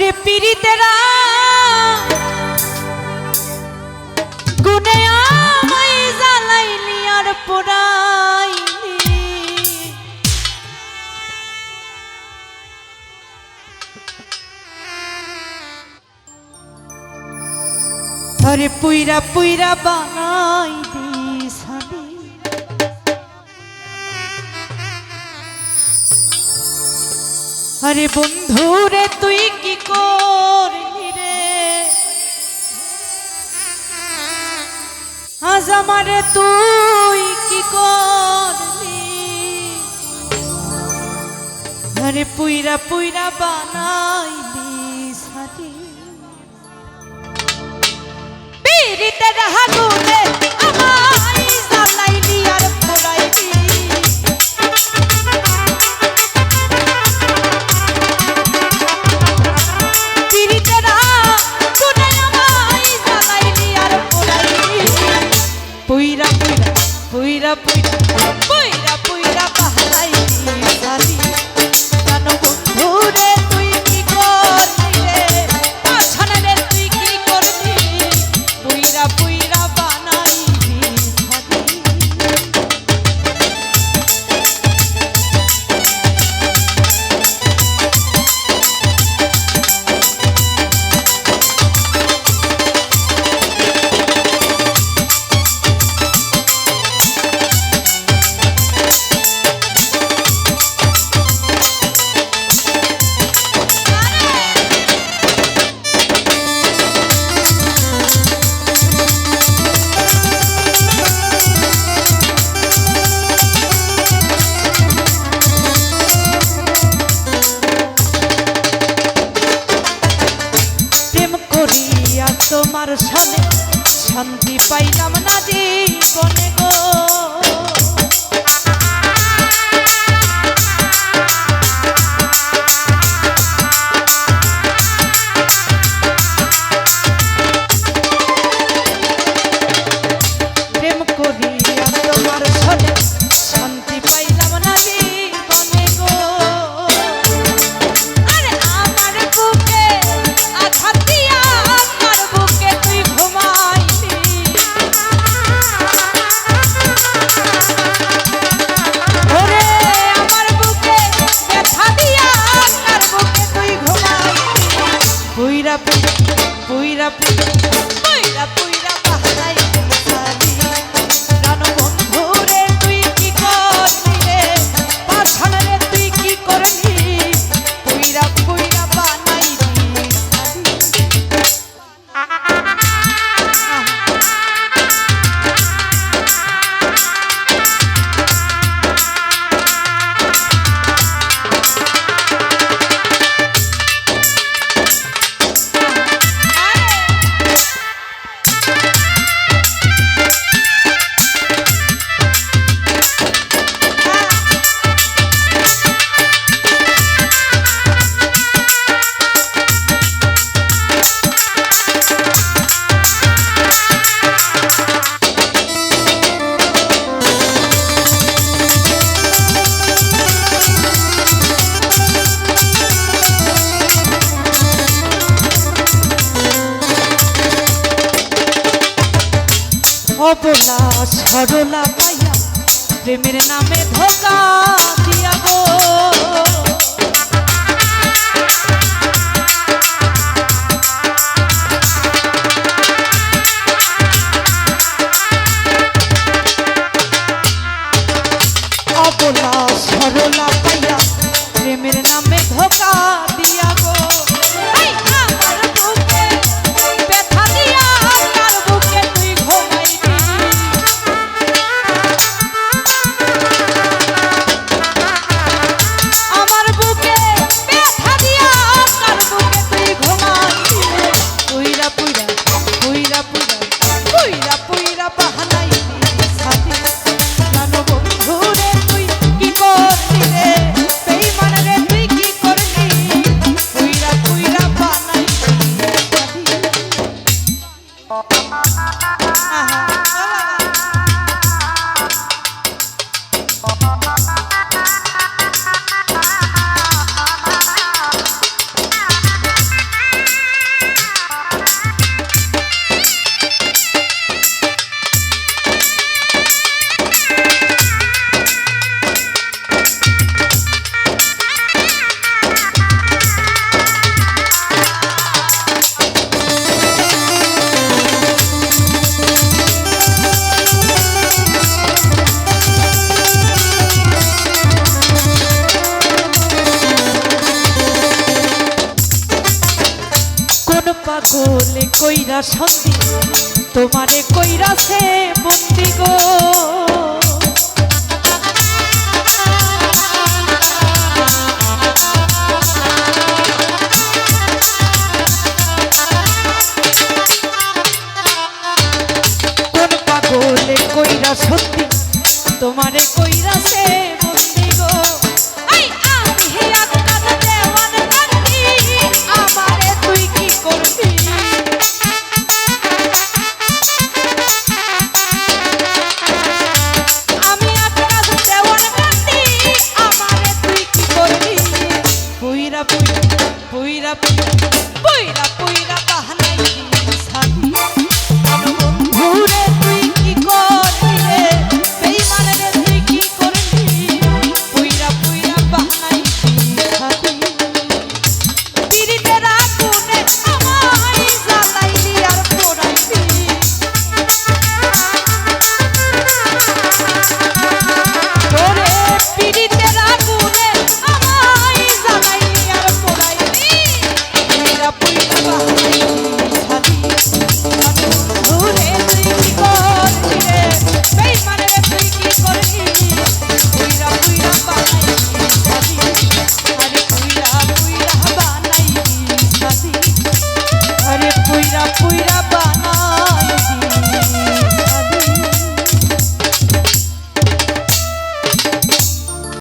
ওরে পীড়িতেরা গুনে আমায় জ্বালাইলি আর পোড়াইলি, আরে পুইরা পুইরা বানাই দিস হানি। আরে বন্ধু রে তুই কি করলি রে, আজ আমারে তুই কি করলি। আরে পুইরা পুইরা বানাইলি সাথী পীড়িতের আগুনে আমায় জ্বালাইলি আর পোড়াইলি। পুইরা পুইরা পুইরা পুইরা পুইরা পুইরা বাহাইলি সাথী। জানো বন্ধু রে তুই কি করলি রে, পাছানা রে তুই কি করলি, পুইরা পুইরা বানাইলি সাথী। তোমার সামনে শান্তি পাইলাম না জীবনে গো, প্রেম করিয়া তোমার সামনে শান্তি পাইলাম না জীবনে গো। আরে আমার বুকে আঘাত দিয়া পুইরা পুইরা পুইরা পুইরা বাহাইলি সাথী। জানো বন্ধু রে তুই কি করলি রে, পাছানা রে তুই কি করলি, পুইরা পুইরা বানাইলি অবলা সরলা পাইয়া প্রেমের নামে ধোকা দিয়া গো। অবলা সরলা পাইয়া প্রেমের নামে ধোকা দিয়া গো। কইরা শান্তি তোমারে কইরাছে বন্দি গো। কোন পাগলে কইরা সত্যি তোমারে কইরাছে